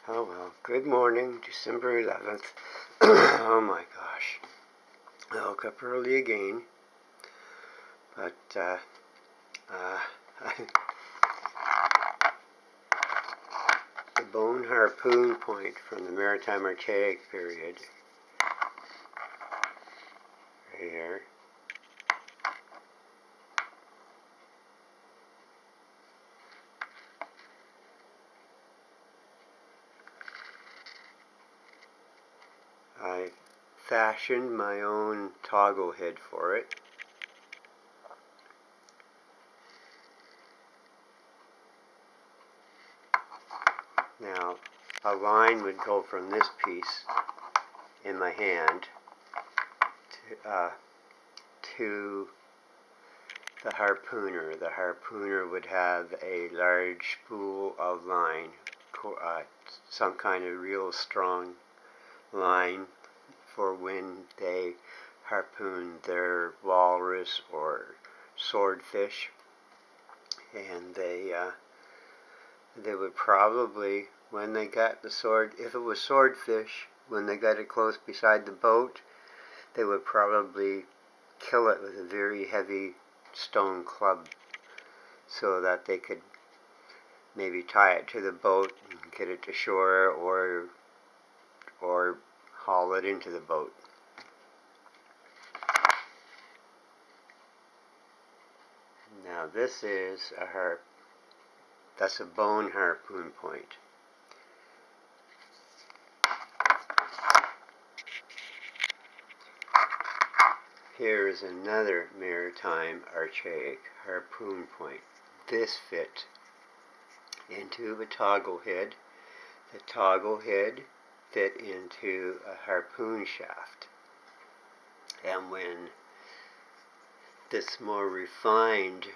Oh well, good morning, December 11th. Oh my gosh. I woke up early again, but the bone harpoon point from the Maritime Archaic period, right here, I fashioned my own toggle head for it. Now, a line would go from this piece in my hand to the harpooner. The harpooner would have a large spool of line, some kind of real strong line for when they harpoon their walrus or swordfish, and they would probably, when they got the sword, if it was swordfish, when they got it close beside the boat, they would probably kill it with a very heavy stone club so that they could maybe tie it to the boat and get it to shore, or haul it into the boat. Now this is that's a bone harpoon point. Here is another Maritime Archaic harpoon point. This fit into a toggle head. The toggle head fit into a harpoon shaft. And when this more refined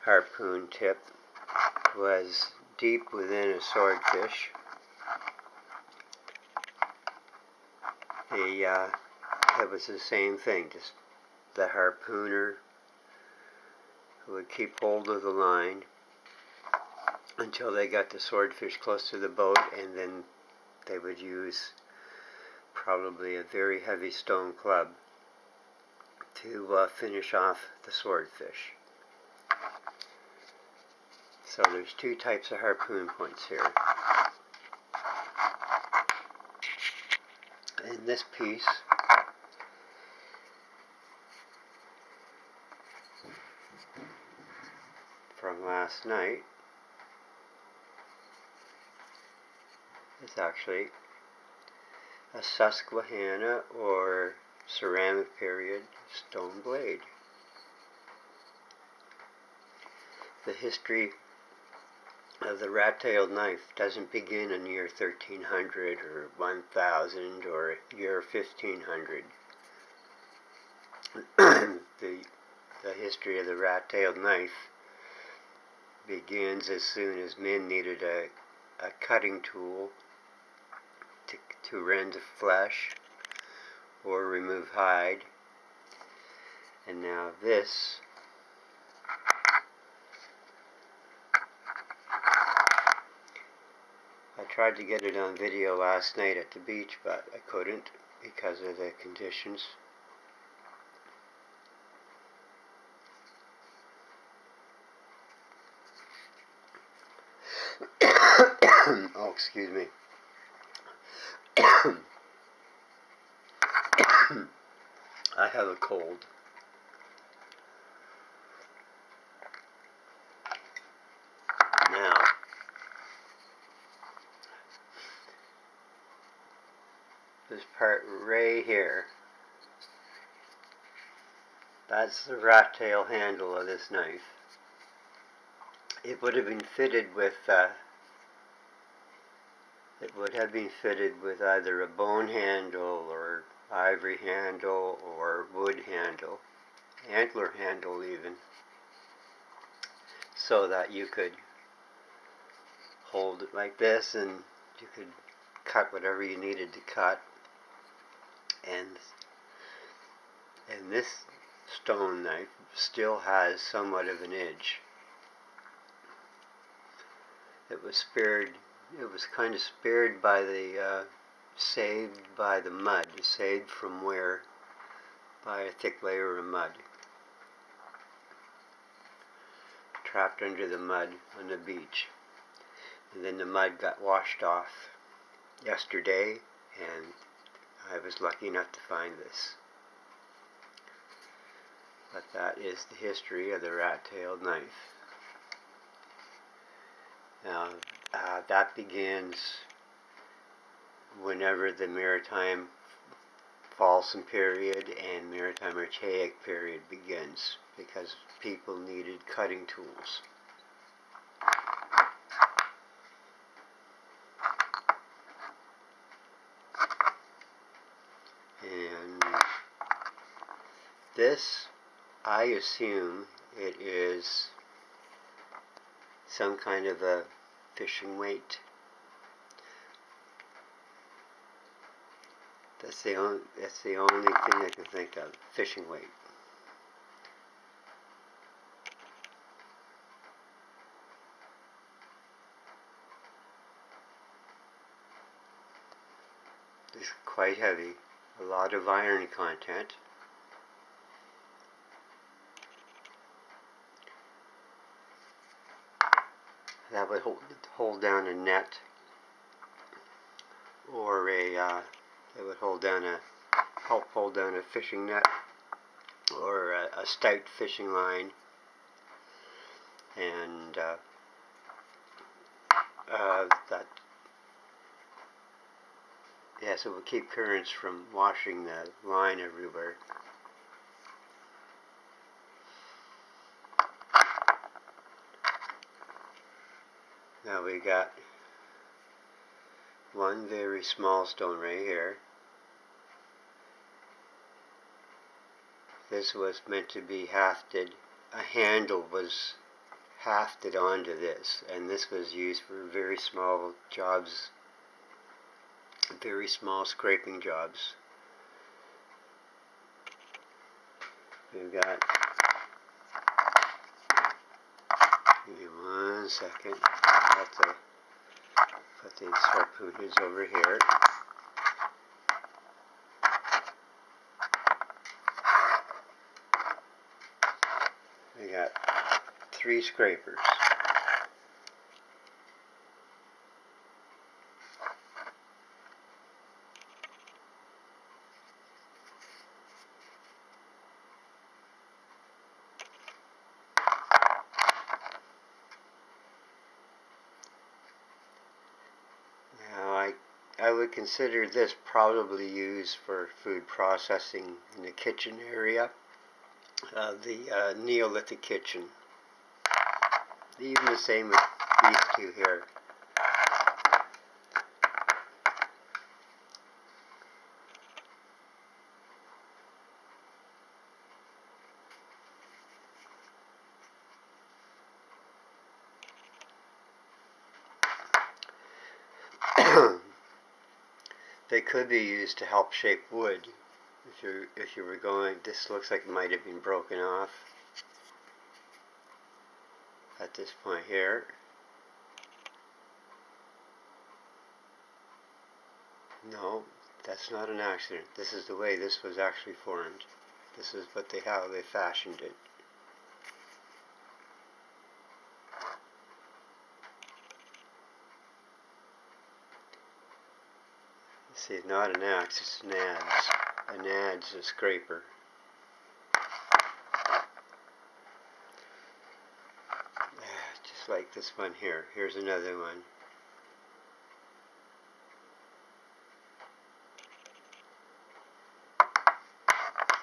harpoon tip was deep within a swordfish, it was the same thing. Just the harpooner would keep hold of the line until they got the swordfish close to the boat, and then they would use probably a very heavy stone club to finish off the swordfish. So there's two types of harpoon points here. In this piece, from last night, is actually a Susquehanna or ceramic period stone blade. The history of the rat-tailed knife doesn't begin in year 1300 or 1000 or year 1500. The history of the rat-tailed knife begins as soon as men needed a cutting tool to rend flesh or remove hide. And now this I tried to get it on video last night at the beach, but I couldn't because of the conditions. Oh, excuse me. I have a cold. Now, this part right here, that's the rat tail handle of this knife. It would have been fitted with either a bone handle or ivory handle or wood handle, antler handle even, so that you could hold it like this and you could cut whatever you needed to cut. And this stone knife still has somewhat of an edge. It was spared. It was kind of spared by the, saved by the mud. Saved from where? By a thick layer of mud. Trapped under the mud on the beach. And then the mud got washed off yesterday, and I was lucky enough to find this. But that is the history of the rat-tailed knife. Now, that begins whenever the Maritime Falsen period and Maritime Archaic period begins, because people needed cutting tools. And this, I assume it is some kind of a fishing weight. That's the only thing I can think of. Fishing weight. It's quite heavy. A lot of iron content. That would hold down a net, or it would help hold down a fishing net, or a stout fishing line, and it would keep currents from washing the line everywhere. Now we got one very small stone right here. This was meant to be hafted. A handle was hafted onto this, and this was used for very small jobs, very small scraping jobs. We've got, give me 1 second, I have to put these harpoon heads over here. We got 3 scrapers. I would consider this probably used for food processing in the kitchen area, the Neolithic kitchen. Even the same with these two here. They could be used to help shape wood. If you were going, this looks like it might have been broken off at this point here. No, that's not an accident. This is the way this was actually formed. This is how they fashioned it. See, not an axe, it's an adze. An adze is a scraper. Just like this one here. Here's another one.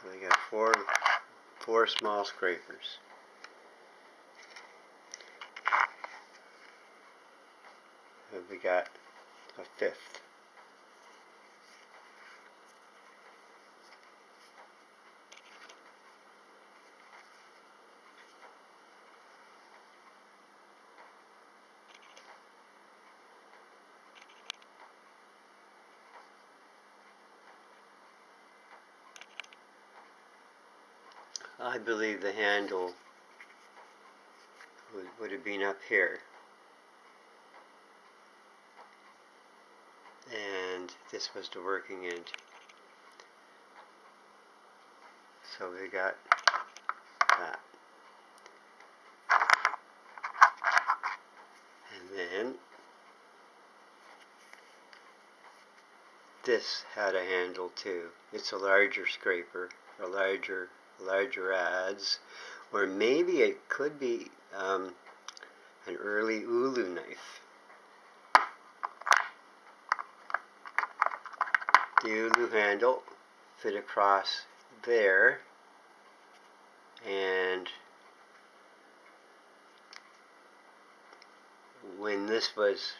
So we got four small scrapers. And we got a 5th. I believe the handle would have been up here. end, this was the working end. So we got that. And then this had a handle too. It's a larger scraper, a larger adze, or maybe it could be an early ulu knife. The ulu handle fit across there, and when this was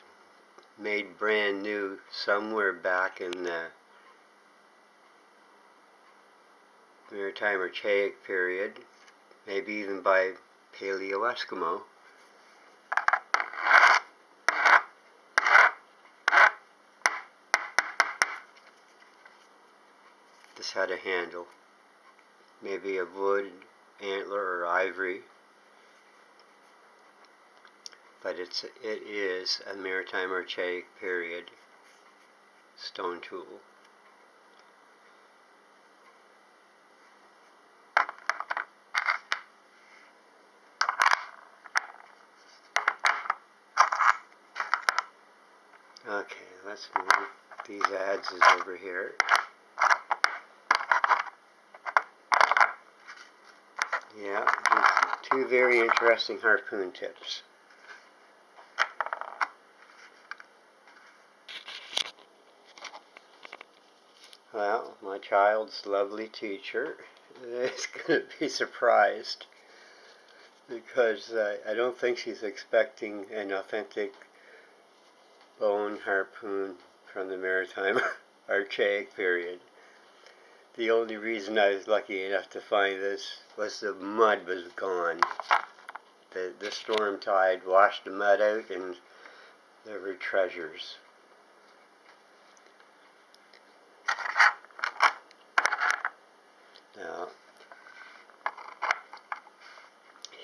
made brand new somewhere back in the Maritime Archaic period, maybe even by Paleo-Eskimo, this had a handle, maybe of wood, antler, or ivory, but it is a Maritime Archaic period stone tool. Okay, let's move these adzes over here. Yeah, two very interesting harpoon tips. Well, my child's lovely teacher is going to be surprised, because I don't think she's expecting an authentic bone harpoon from the Maritime Archaic period. The only reason I was lucky enough to find this was the mud was gone. The storm tide washed the mud out, and there were treasures. Now,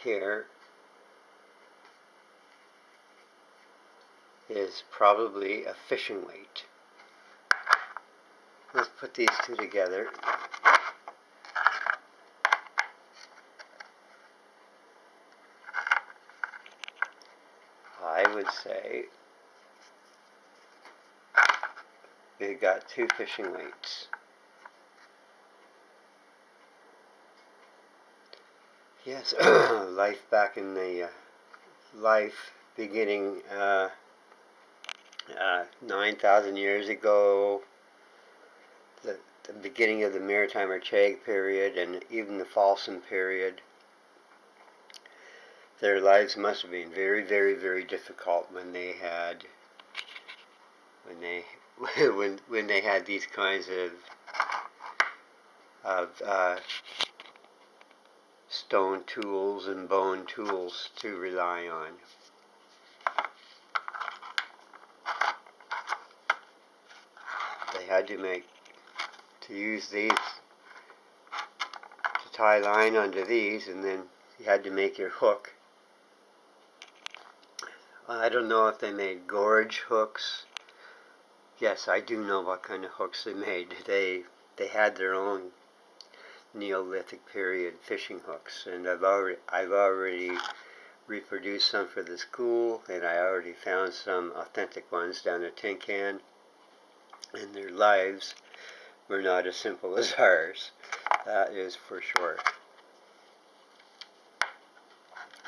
here is probably a fishing weight. Let's put these two together. I would say we got two fishing weights. Yes, life back in the life beginning 9,000 years ago, the beginning of the Maritime Archaic period, and even the Falsen period. Their lives must have been very, very, very difficult when they had when they had these kinds of stone tools and bone tools to rely on. They had to use these to tie line onto these, and then you had to make your hook. I don't know if they made gorge hooks. Yes, I do know what kind of hooks they made. They had their own Neolithic period fishing hooks, and I've already reproduced some for the school, and I already found some authentic ones down at Tin Can, and their lives were not as simple as ours. That is for sure.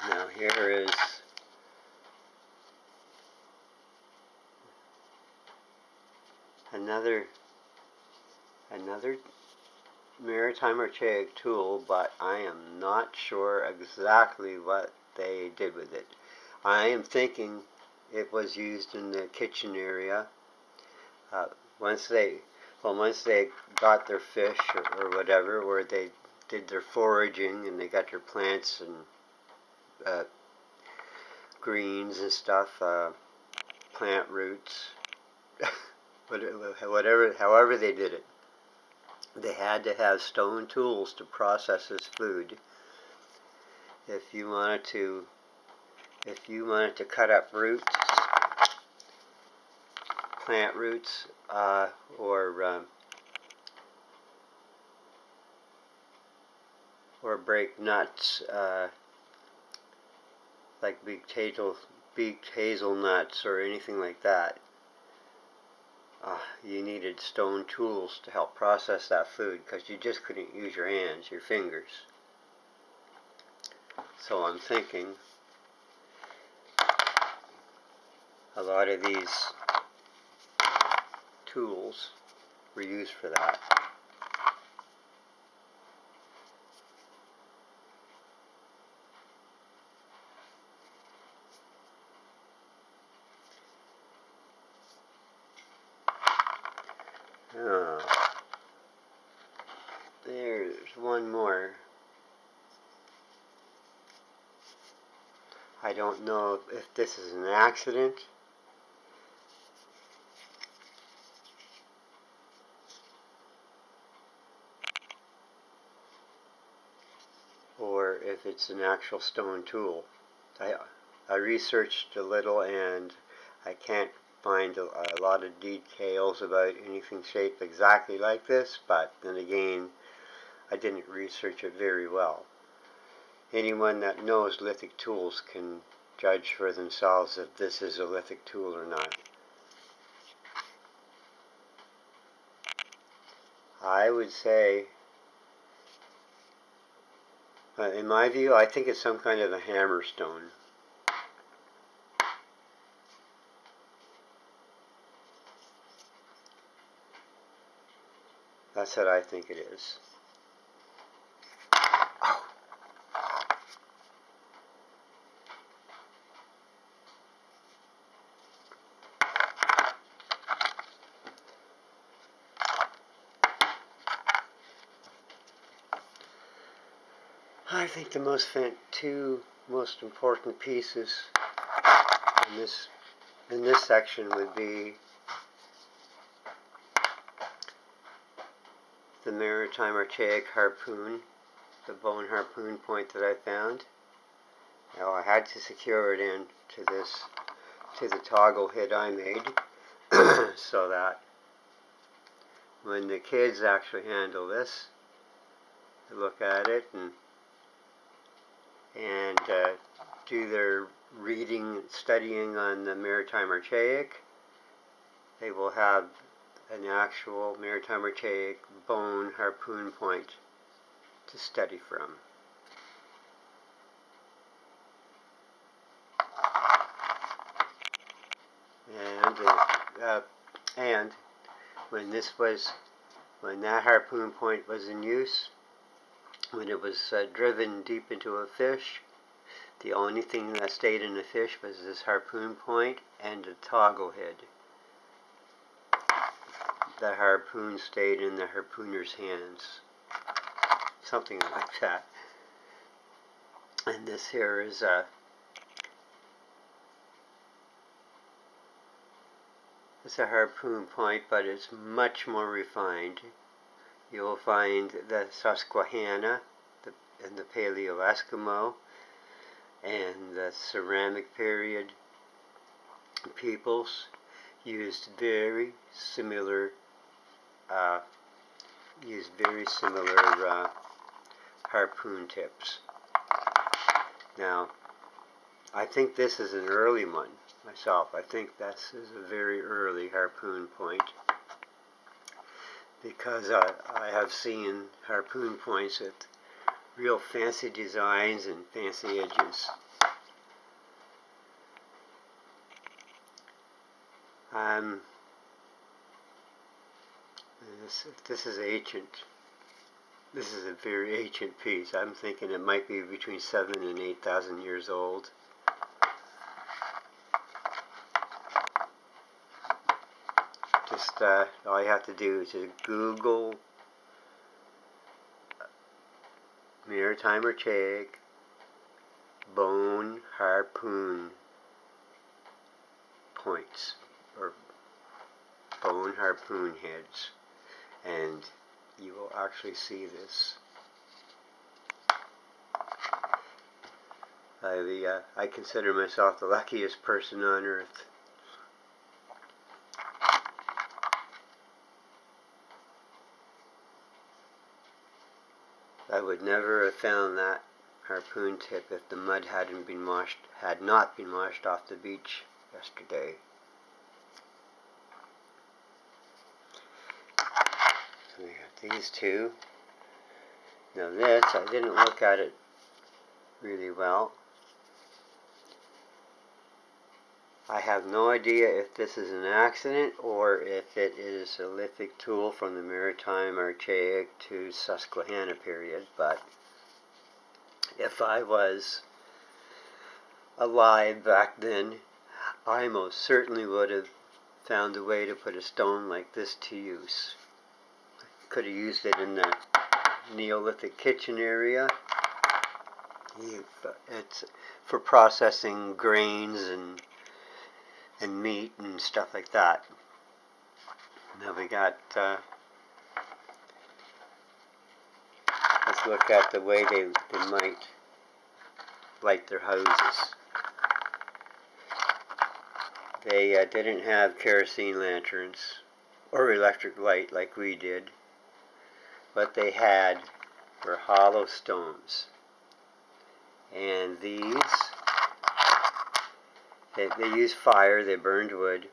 Now here is another Maritime Archaic tool, but I am not sure exactly what they did with it. I am thinking it was used in the kitchen area. Once they got their fish or whatever, or they did their foraging and they got their plants and greens and stuff, plant roots, however they did it. They had to have stone tools to process this food. If you wanted to cut up roots, plant roots or break nuts like beaked hazelnuts or anything like that. You needed stone tools to help process that food because you just couldn't use your hands, your fingers. So I'm thinking a lot of these tools were used for that. Oh, there's one more. I don't know if this is an accident or if it's an actual stone tool. I researched a little and I can't find a lot of details about anything shaped exactly like this, but then again, I didn't research it very well. Anyone that knows lithic tools can judge for themselves if this is a lithic tool or not. I would say, in my view, I think it's some kind of a hammerstone. That's what I think it is. Oh. I think the two most important pieces in this section would be the Maritime Archaic harpoon, the bone harpoon point that I found. Now I had to secure it in to the toggle head I made so that when the kids actually handle this, they look at it and do their reading, studying on the Maritime Archaic, they will have an actual Maritime Archaic bone harpoon point to study from. And when that harpoon point was in use, when it was driven deep into a fish, the only thing that stayed in the fish was this harpoon point and the toggle head. The harpoon stayed in the harpooner's hands. Something like that. And this here is it's a harpoon point, but it's much more refined. You'll find the Susquehanna and the Paleo-Eskimo and the ceramic period peoples used very similar harpoon tips. Now, I think this is an early one myself. I think this is a very early harpoon point because I have seen harpoon points with real fancy designs and fancy edges. This is ancient. This is a very ancient piece. I'm thinking it might be between 7,000 and 8,000 years old. Just all you have to do is just Google Maritime Archaic bone harpoon points or bone harpoon heads, and you will actually see this. I consider myself the luckiest person on earth. I would never have found that harpoon tip if the mud had not been washed off the beach yesterday. So we got these two. Now this, I didn't look at it really well. I have no idea if this is an accident or if it is a lithic tool from the Maritime Archaic to Susquehanna period, but if I was alive back then, I most certainly would have found a way to put a stone like this to use. Could have used it in the Neolithic kitchen area. It's for processing grains and meat and stuff like that. Now we got, let's look at the way they might light their houses. They didn't have kerosene lanterns or electric light like we did. What they had were hollow stones. And these, they used fire, they burned wood,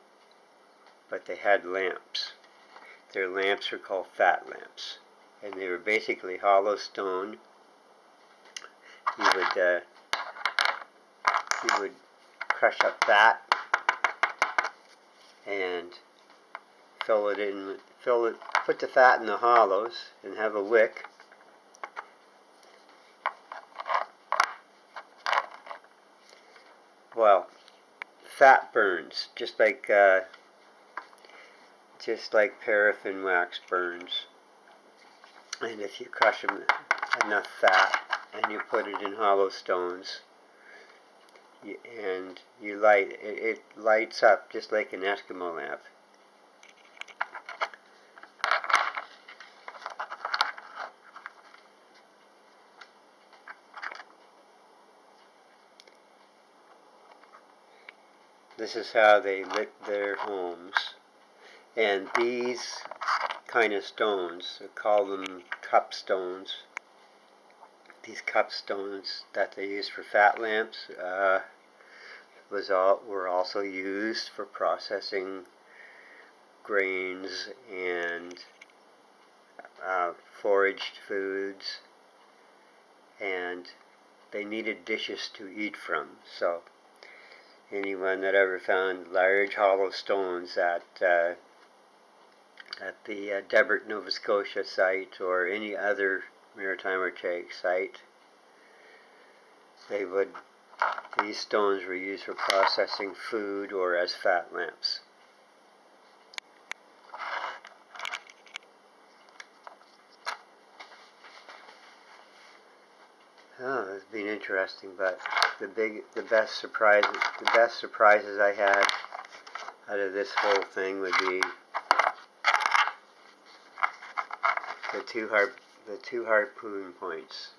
but they had lamps. Their lamps were called fat lamps. And they were basically hollow stone. You would crush up fat and put the fat in the hollows and have a wick. Well, fat burns, just like paraffin wax burns. And if you crush enough fat and you put it in hollow stones, and you light it lights up just like an Eskimo lamp. This is how they lit their homes. And these kind of stones, they call them cup stones. These cup stones that they use for fat lamps were also used for processing grains and foraged foods, and they needed dishes to eat from. So anyone that ever found large hollow stones at the Debert, Nova Scotia site or any other Maritime Archaic site, these stones were used for processing food or as fat lamps. Oh, it's been interesting, but the best surprises I had out of this whole thing would be the two harpoon points.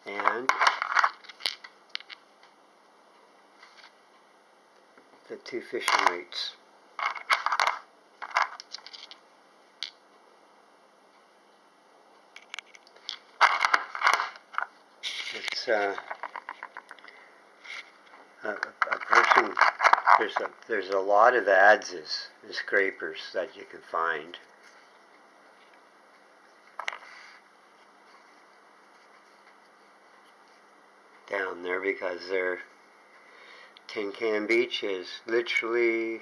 And the two fishing weights. It's a person. There's a lot of adzes and scrapers that you can find. Down there, because their Tin Can Beach is literally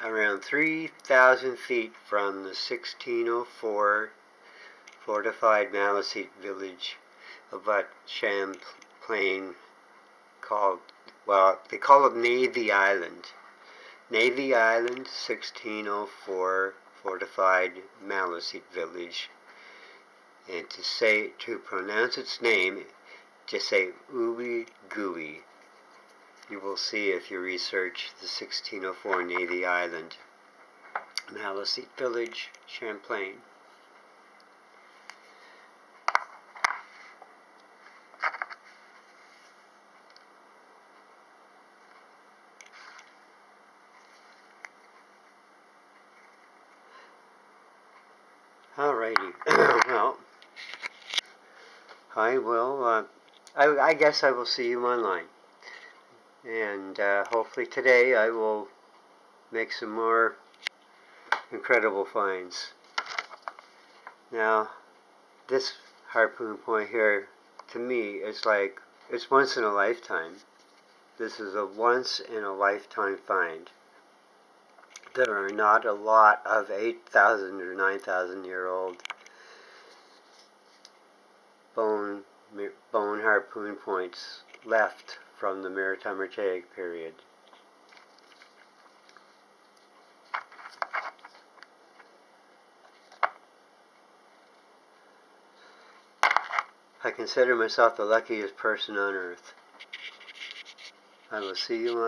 around 3,000 feet from the 1604 fortified Maliseet village of what Champlain called, well, they call it Navy Island. Navy Island, 1604 fortified Maliseet village. And to pronounce its name, just say Ooey Gooey. You will see if you research the 1604 Navy Island, Maliseet village, Champlain. Alrighty. Well, I will, I guess I will see you online. And hopefully today I will make some more incredible finds. Now, this harpoon point here, to me, is like, it's once in a lifetime. This is a once in a lifetime find. There are not a lot of 8,000 or 9,000 year old bone harpoon points left from the Maritime Archaic period. I consider myself the luckiest person on earth. I will see you on